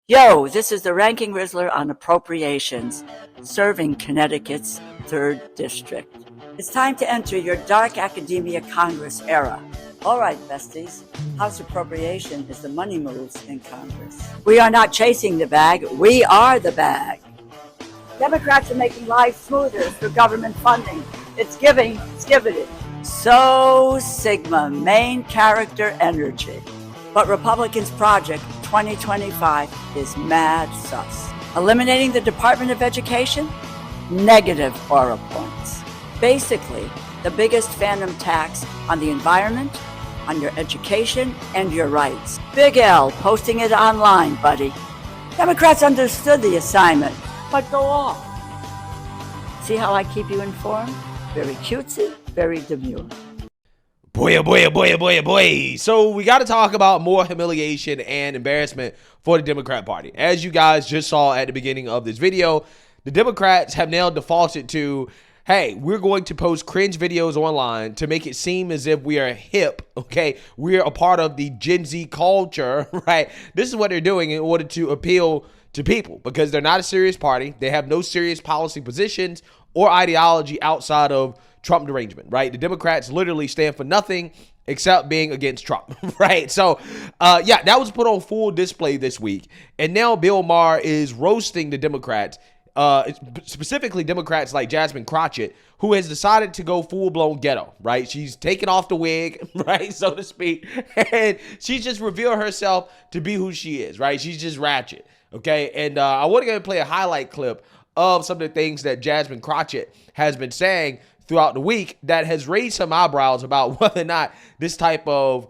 Yo, this is the Ranking Rizzler on Appropriations, serving Connecticut's 3rd District. It's time to enter your dark academia Congress era. All right, besties, House Appropriation is the money moves in Congress. We are not chasing the bag, we are the bag. Democrats are making life smoother through government funding. It's giving, it's giving. So Sigma, main character energy. But Republicans' project 2025 is mad sus. Eliminating the Department of Education? Negative aura points. Basically, the biggest phantom tax on the environment, on your education, and your rights. Big L posting it online, buddy. Democrats understood the assignment, but go off. See how I keep you informed? Very cutesy, very demure. Boy, oh boy, oh boy, oh boy, oh boy. So we got to talk about more humiliation and embarrassment for the Democrat Party. As you guys just saw at the beginning of this video, the Democrats have now defaulted to, hey, we're going to post cringe videos online to make it seem as if we are hip, okay? We're a part of the Gen Z culture, right? This is what they're doing in order to appeal to people because they're not a serious party. They have no serious policy positions or ideology outside of Trump derangement, right? The Democrats literally stand for nothing except being against Trump, right? So, yeah, that was put on full display this week. And now Bill Maher is roasting the Democrats, specifically Democrats like Jasmine Crockett, who has decided to go full-blown ghetto, right? She's taken off the wig, right, so to speak, and she's just revealed herself to be who she is, right? She's just ratchet, okay? And I want to play a highlight clip of some of the things that Jasmine Crockett has been saying throughout the week that has raised some eyebrows about whether or not this type of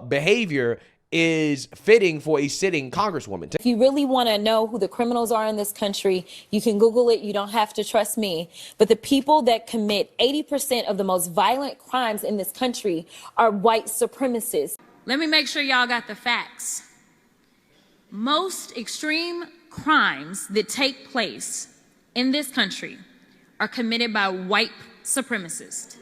behavior is fitting for a sitting congresswoman. If you really want to know who the criminals are in this country, you can Google it. You don't have to trust me. But the people that commit 80% of the most violent crimes in this country are white supremacists. Let me make sure y'all got the facts. Most extreme crimes that take place in this country are committed by white supremacists.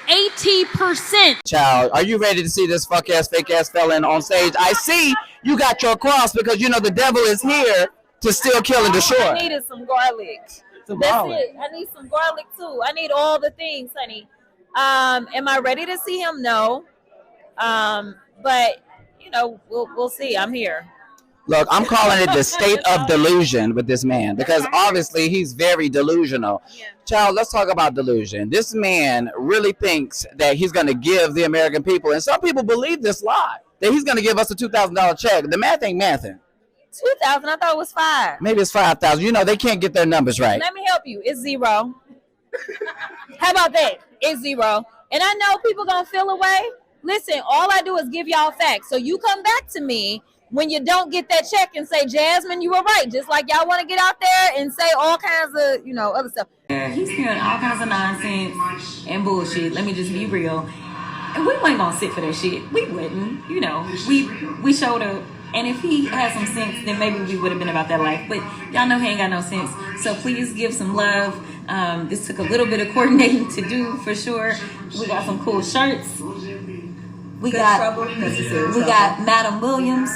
80%. Child, are you ready to see this fuck ass, fake ass felon on stage? I see you got your cross because you know the devil is here to still kill and destroy. I needed some garlic. That's it. I need some garlic too. I need all the things, honey. Am I ready to see him? No. But you know, we'll see. I'm here. Look, I'm calling it the state of delusion with this man because obviously he's very delusional. Yeah. Child, let's talk about delusion. This man really thinks that he's going to give the American people, and some people believe this lie, that he's going to give us a $2,000 check. The math ain't mathing. 2,000? I thought it was 5. Maybe it's 5,000. You know, they can't get their numbers right. Let me help you. It's 0. How about that? It's 0. And I know people going to feel away. Listen, all I do is give y'all facts. So you come back to me when you don't get that check and say, Jasmine, you were right. Just like y'all want to get out there and say all kinds of, you know, other stuff. He's hearing all kinds of nonsense and bullshit. Let me just be real. And we weren't gonna sit for that shit. We wouldn't. You know, we showed up. And if he had some sense, then maybe we would have been about that life. But y'all know he ain't got no sense. So please give some love. This took a little bit of coordinating to do for sure. We got some cool shirts. We got Madam Williams.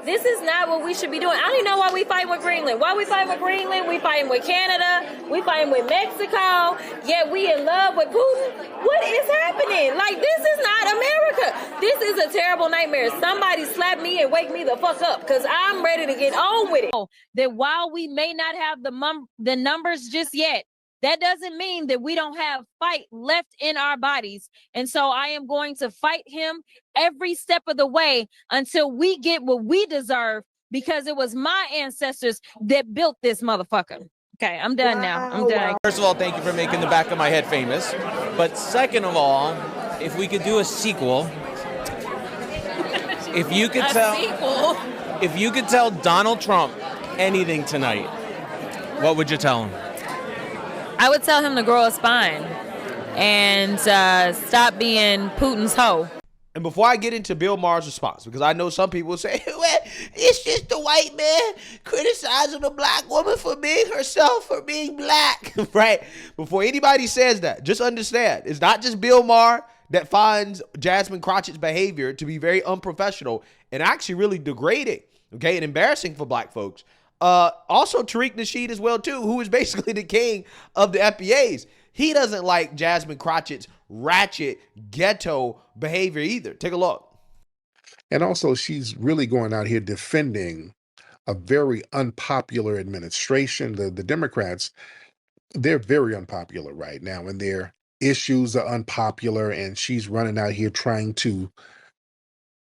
This is not what we should be doing. I don't even know why we fighting with Greenland. Why we fighting with Greenland? We fighting with Canada. We fighting with Mexico. Yet we in love with Putin. What is happening? Like, this is not America. This is a terrible nightmare. Somebody slap me and wake me the fuck up because I'm ready to get on with it. That while we may not have the numbers just yet, that doesn't mean that we don't have fight left in our bodies. And so I am going to fight him every step of the way until we get what we deserve because it was my ancestors that built this motherfucker. Okay, I'm done now. I'm done. First of all, thank you for making the back of my head famous. But second of all, if we could do a sequel, if you could tell Donald Trump anything tonight, what would you tell him? I would tell him to grow a spine and stop being Putin's hoe. And before I get into Bill Maher's response, because I know some people say, well, it's just the white man criticizing a black woman for being herself, for being black, right? Before anybody says that, just understand, it's not just Bill Maher. that finds Jasmine Crockett's behavior to be very unprofessional and actually really degrading, okay, and embarrassing for black folks. Also Tariq Nasheed as well too, who is basically the king of the FBAs. He doesn't like Jasmine Crockett's ratchet ghetto behavior either. Take a look. And also, she's really going out here defending a very unpopular administration. The Democrats, they're very unpopular right now, and their issues are unpopular, and she's running out here trying to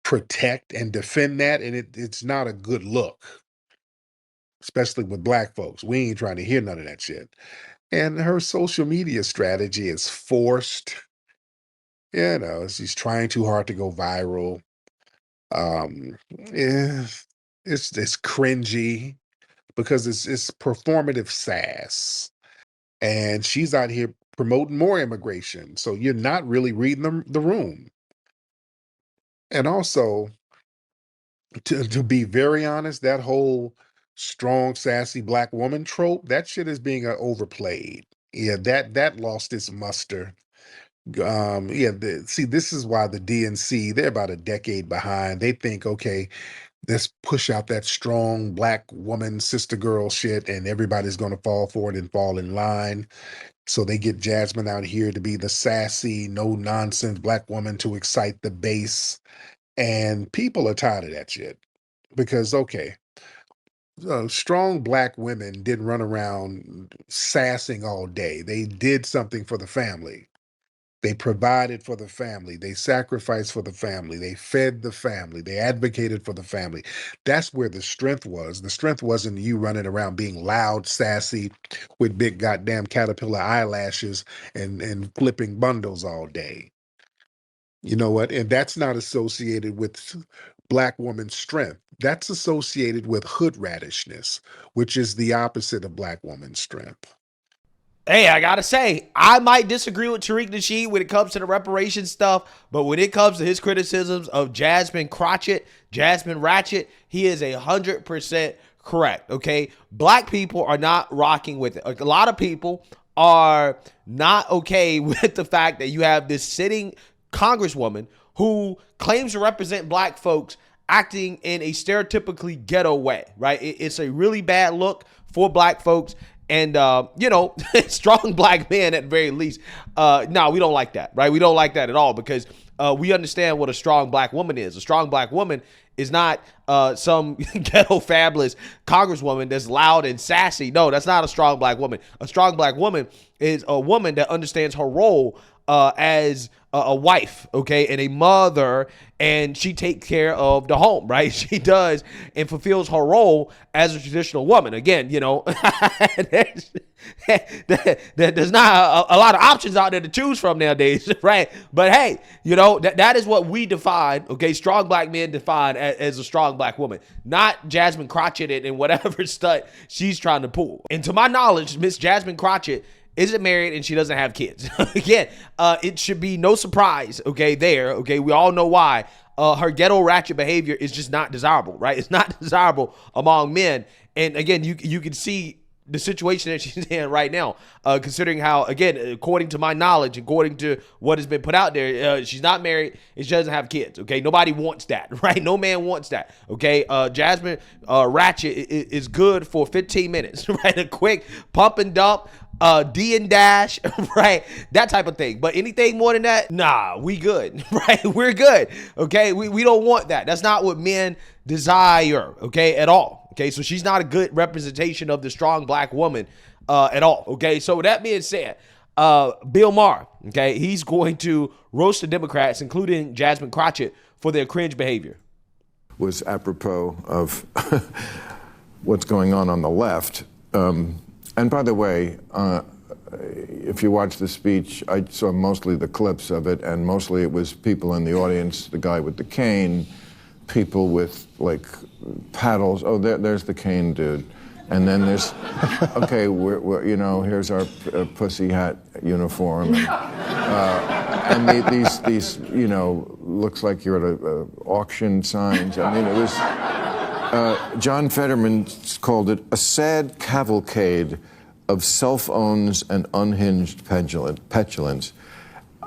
protect and defend that, and it's not a good look, especially with black folks. We ain't trying to hear none of that shit. And her social media strategy is forced. You know, she's trying too hard to go viral. It's cringy because it's performative sass, and she's out here promoting more immigration. So you're not really reading the room. And also, to be very honest, that whole strong, sassy black woman trope, that shit is being overplayed. Yeah, that lost its muster. See, this is why the DNC, they're about a decade behind. They think, okay, let's push out that strong black woman, sister girl shit, and everybody's going to fall for it and fall in line. So they get Jasmine out here to be the sassy, no nonsense black woman to excite the base. And people are tired of that shit because, okay, strong black women didn't run around sassing all day. They did something for the family. They provided for the family. They sacrificed for the family. They fed the family. They advocated for the family. That's where the strength was. The strength wasn't you running around being loud, sassy, with big goddamn caterpillar eyelashes and flipping bundles all day. You know what? And that's not associated with black woman's strength. That's associated with hood radishness, which is the opposite of black woman's strength. Hey, I gotta say, I might disagree with Tariq Nasheed when it comes to the reparations stuff, but when it comes to his criticisms of Jasmine Crockett, Jasmine Ratchet, he is 100% correct, okay? Black people are not rocking with it. A lot of people are not okay with the fact that you have this sitting Congresswoman who claims to represent black folks acting in a stereotypically ghetto way, right? It's a really bad look for black folks. And, you know, strong black men at the very least. No, we don't like that, right? We don't like that at all because we understand what a strong black woman is. A strong black woman is not some ghetto fabulous Congresswoman that's loud and sassy. No, that's not a strong black woman. A strong black woman is a woman that understands her role as a wife, okay, and a mother, and she takes care of the home, right? She does and fulfills her role as a traditional woman. Again, you know, there's not a lot of options out there to choose from nowadays, right? But hey, you know, that is what we define, okay, strong black men define as a strong black woman, not Jasmine Crockett and whatever stunt she's trying to pull. And to my knowledge, Miss Jasmine Crockett isn't married and she doesn't have kids. Again, it should be no surprise, okay, there, okay? We all know why. Her ghetto ratchet behavior is just not desirable, right? It's not desirable among men. And again, you can see the situation that she's in right now, considering how, again, according to my knowledge, according to what has been put out there, she's not married and she doesn't have kids, okay? Nobody wants that, right? No man wants that, okay? Jasmine Ratchet is good for 15 minutes, right? A quick pump and dump, D and dash, right? That type of thing. But anything more than that, nah, we good, right? We're good, okay? We don't want that. That's not what men desire, okay, at all. Okay, so she's not a good representation of the strong black woman at all. Okay, so with that being said, Bill Maher, okay, he's going to roast the Democrats, including Jasmine Crockett, for their cringe behavior. Was apropos of what's going on the left. And by the way, if you watch the speech, I saw mostly the clips of it, and mostly it was people in the audience, the guy with the cane, people with like paddles. Oh, there's the cane dude. And then there's, okay, we're you know, here's our pussy hat uniform. And these, you know, looks like you're at a auction signs. I mean, it was, John Fetterman called it a sad cavalcade of self-owns and unhinged petulance.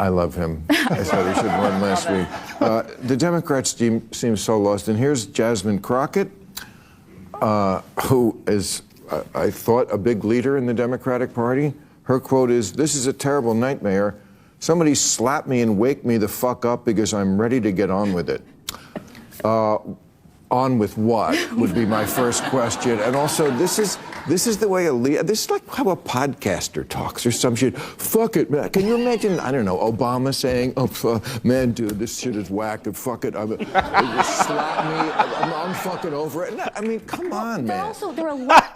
I love him. I said he should run last week. The Democrats seem so lost. And here's Jasmine Crockett, who is, I thought, a big leader in the Democratic Party. Her quote is, "This is a terrible nightmare. Somebody slap me and wake me the fuck up because I'm ready to get on with it." On with what would be my first question. And also, this is the way this is like how a podcaster talks or some shit. Fuck it, man. Can you imagine, I don't know, Obama saying, "Oh, man, dude, this shit is whack, and fuck it. Just slap me. I'm fucking over it." No, I mean, come on, man. Also, there are a lot.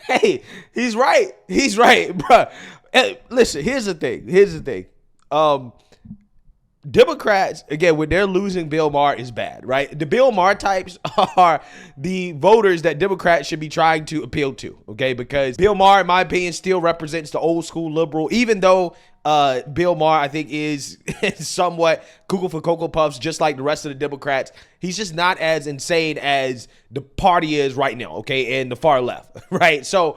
Hey, he's right. He's right, bro. Listen, here's the thing. Democrats, again, when they're losing Bill Maher is bad, right? The Bill Maher types are the voters that Democrats should be trying to appeal to, okay? Because Bill Maher, in my opinion, still represents the old school liberal, even though Bill Maher, I think, is somewhat cuckoo for Cocoa Puffs, just like the rest of the Democrats. He's just not as insane as the party is right now, okay, and the far left, right? So,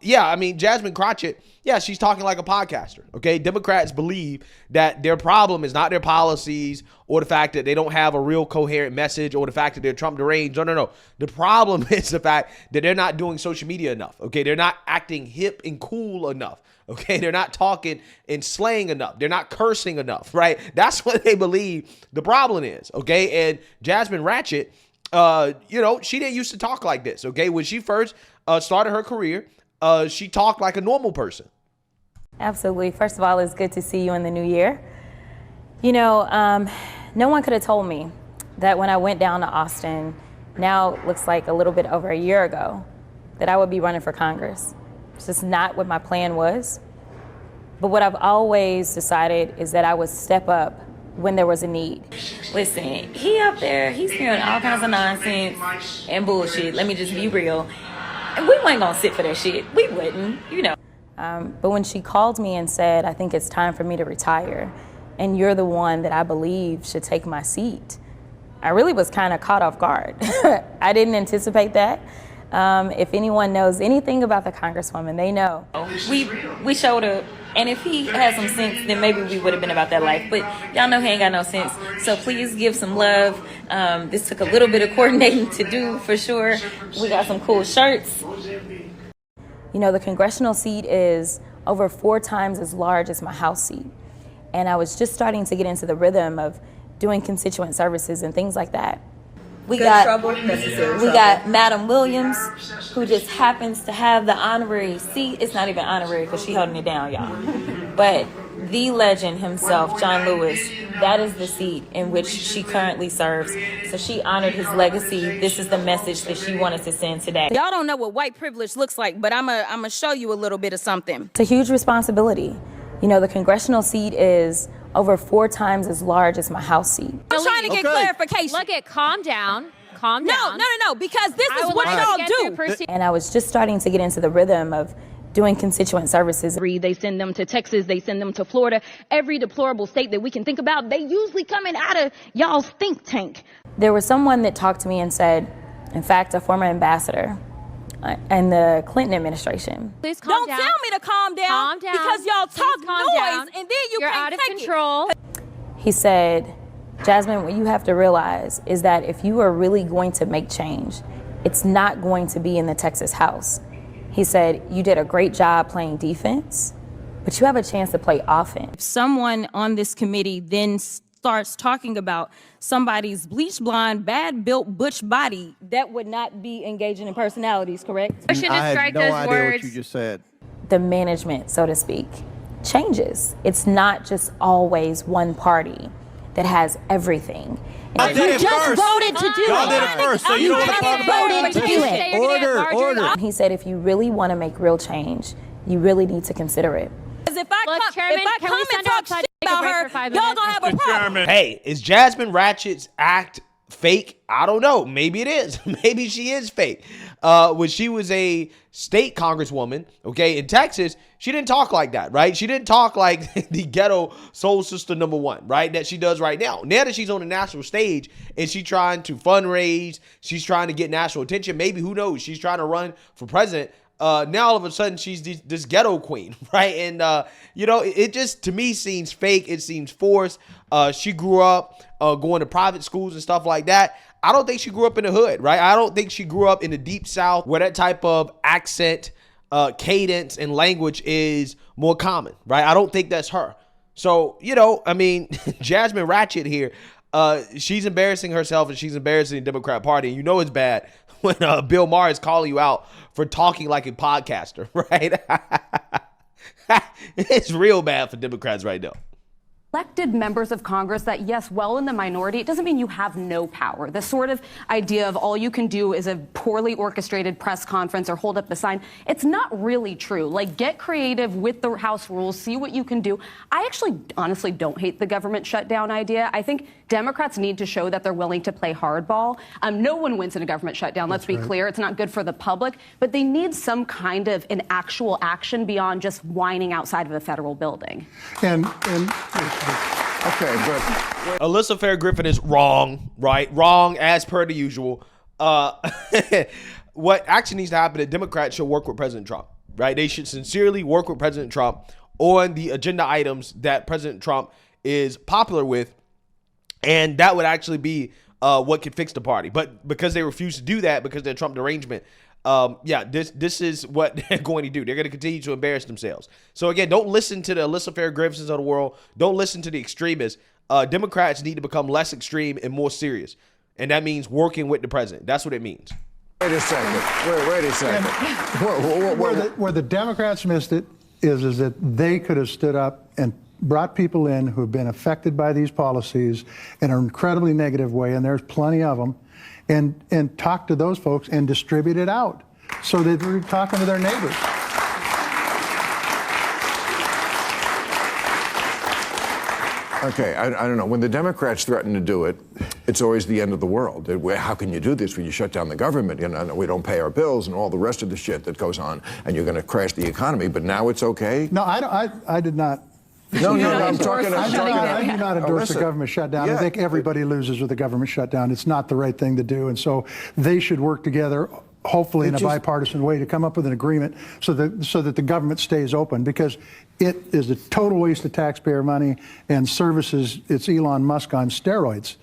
yeah, I mean, Jasmine Crockett, yeah, she's talking like a podcaster, okay? Democrats believe that their problem is not their policies or the fact that they don't have a real coherent message or the fact that they're Trump deranged. No. The problem is the fact that they're not doing social media enough, okay? They're not acting hip and cool enough, okay? They're not talking and slang enough. They're not cursing enough, right? That's what they believe the problem is, okay? And Jasmine Ratchet, she didn't used to talk like this, okay? When she first started her career, she talked like a normal person. Absolutely. First of all, it's good to see you in the new year. No one could have told me that when I went down to Austin, now it looks like a little bit over a year ago, that I would be running for Congress. It's just not what my plan was. But what I've always decided is that I would step up when there was a need. Listen, he up there, he's spewing all kinds of nonsense and bullshit. Let me just be real. And we weren't gonna sit for that shit. We wouldn't, But when she called me and said, "I think it's time for me to retire, and you're the one that I believe should take my seat," I really was kind of caught off guard. I didn't anticipate that. If anyone knows anything about the Congresswoman, they know. We showed up, and if he had some sense, then maybe we would have been about that life. But y'all know he ain't got no sense. So please give some love. This took a little bit of coordinating to do, for sure. We got some cool shirts. The congressional seat is over 4 times as large as my House seat. And I was just starting to get into the rhythm of doing constituent services and things like that. We got Madam Williams, who just happens to have the honorary seat. It's not even honorary because she's holding it down, y'all. But the legend himself, John Lewis, that is the seat in which she currently serves. So she honored his legacy. This is the message that she wanted to send today. Y'all don't know what white privilege looks like, but I'm gonna show you a little bit of something. It's a huge responsibility. The congressional seat is over 4 times as large as my House seat. I'm trying to get clarification. Look at, calm down, down. No, because this is what y'all do. And I was just starting to get into the rhythm of doing constituent services. They send them to Texas, they send them to Florida. Every deplorable state that we can think about, they usually coming out of y'all's think tank. There was someone that talked to me and said, in fact, a former ambassador in the Clinton administration. Please calm down. Don't tell me to calm down, because y'all talk noise and then You're can't out of take control. He said, "Jasmine, what you have to realize is that if you are really going to make change, it's not going to be in the Texas House." He said, "You did a great job playing defense, but you have a chance to play offense." If someone on this committee then starts talking about somebody's bleach blonde, bad built butch body, that would not be engaging in personalities, correct? I should just strike those words. What you just said. The management, so to speak, changes. It's not just always one party that has everything. I did it first. Voted to do Y'all did it first, so you don't want to talk about voted to do it. Order. He said, if you really want to make real change, you really need to consider it. If I come and talk shit about her, y'all gonna have a problem. Hey, is Jasmine Ratchet's act fake? I don't know. Maybe it is. Maybe she is fake. When she was a state congresswoman, okay, in Texas, she didn't talk like that, right? She didn't talk like the ghetto soul sister #1, right? That she does right now. Now that she's on the national stage and she's trying to fundraise, she's trying to get national attention. Maybe, who knows? She's trying to run for president. now all of a sudden she's this ghetto queen, right? And, it just, to me, seems fake. It seems forced. She grew up going to private schools and stuff like that. I don't think she grew up in the hood, right? I don't think she grew up in the deep South where that type of accent, cadence, and language is more common, right? I don't think that's her. So, Jasmine Ratchet here, she's embarrassing herself and she's embarrassing the Democrat Party. And it's bad when Bill Maher is calling you out for talking like a podcaster, right? It's real bad for Democrats right now. Elected members of Congress that, yes, well in the minority, it doesn't mean you have no power. The sort of idea of all you can do is a poorly orchestrated press conference or hold up the sign, it's not really true. Like, get creative with the House rules, see what you can do. I actually honestly don't hate the government shutdown idea. I think Democrats need to show that they're willing to play hardball. No one wins in a government shutdown, let's be clear. It's not good for the public, but they need some kind of an actual action beyond just whining outside of a federal building. Okay, but Alyssa Fair Griffin is wrong, right? Wrong as per the usual. What actually needs to happen is Democrats should work with President Trump, right? They should sincerely work with President Trump on the agenda items that President Trump is popular with, and that would actually be what could fix the party. But because they refuse to do that, because they're Trump derangement, this is what they're going to do. They're going to continue to embarrass themselves. So again, don't listen to the Alyssa Fair Griffins of the world. Don't listen to the extremists. Democrats need to become less extreme and more serious. And that means working with the president. That's what it means. wait a second. Wait a second. Where the Democrats missed it is that they could have stood up and brought people in who have been affected by these policies in an incredibly negative way, and there's plenty of them, and talk to those folks and distribute it out so that they're talking to their neighbors. Okay, I don't know. When the Democrats threaten to do it, it's always the end of the world. How can you do this when you shut down the government? We don't pay our bills and all the rest of the shit that goes on, and you're going to crash the economy. But now it's okay? No, I did not. No, I'm talking. I do not endorse the government shutdown. Yeah. I think everybody loses with the government shutdown. It's not the right thing to do, and so they should work together, hopefully in a bipartisan way, to come up with an agreement so that the government stays open, because it is a total waste of taxpayer money and services. It's Elon Musk on steroids.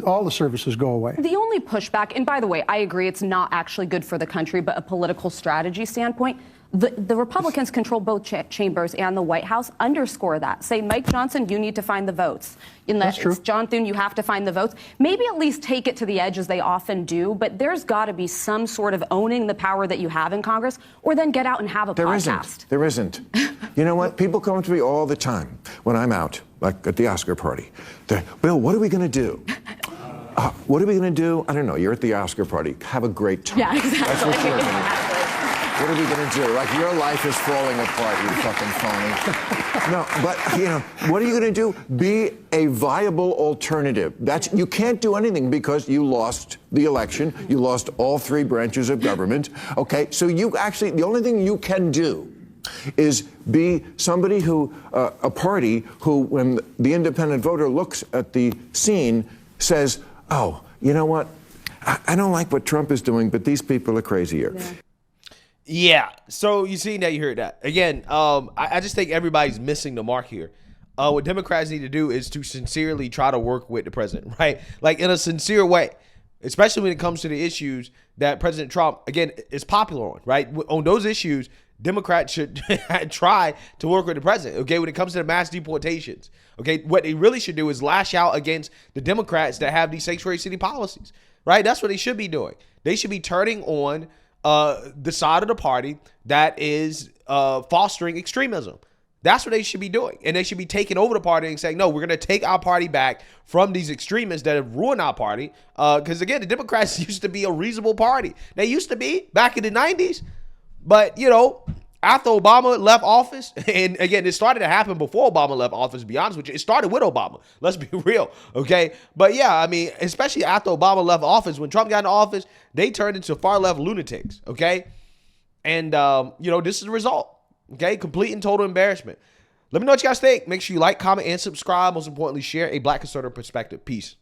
All the services go away. The only pushback, and by the way, I agree it's not actually good for the country, but a political strategy standpoint, the Republicans control both chambers and the White House. Underscore that. Say, Mike Johnson, you need to find the votes. That's true. John Thune, you have to find the votes. Maybe at least take it to the edge, as they often do, but there's got to be some sort of owning the power that you have in Congress, or then get out and have a podcast. There isn't. You know what? People come to me all the time when I'm out, like at the Oscar party. They're, Bill, what are we going to do? What are we going to do? I don't know. You're at the Oscar party. Have a great time. Yeah, exactly. That's what you're doing. What are we going to do? Like, your life is falling apart, you fucking phony. No, but, what are you going to do? Be a viable alternative. You can't do anything because you lost the election. You lost all three branches of government. Okay, so the only thing you can do is be somebody a party who, when the independent voter looks at the scene, says, oh, you know what? I don't like what Trump is doing, but these people are crazier. Yeah, so you see that, you heard that. Again, I just think everybody's missing the mark here. What Democrats need to do is to sincerely try to work with the president, right? Like, in a sincere way, especially when it comes to the issues that President Trump, again, is popular on, right? On those issues, Democrats should try to work with the president, okay? When it comes to the mass deportations, okay? What they really should do is lash out against the Democrats that have these sanctuary city policies, right? That's what they should be doing. They should be turning on the side of the party that is fostering extremism. That's what they should be doing. And they should be taking over the party and saying, no, we're going to take our party back from these extremists that have ruined our party. Because, again, the Democrats used to be a reasonable party. They used to be back in the 90s. But, after Obama left office, and again, it started to happen before Obama left office, to be honest with you. It started with Obama. Let's be real, okay? But yeah, I mean, especially after Obama left office, when Trump got into office, they turned into far-left lunatics, okay? And, this is the result, okay? Complete and total embarrassment. Let me know what you guys think. Make sure you like, comment, and subscribe. Most importantly, share a Black conservative perspective. Peace.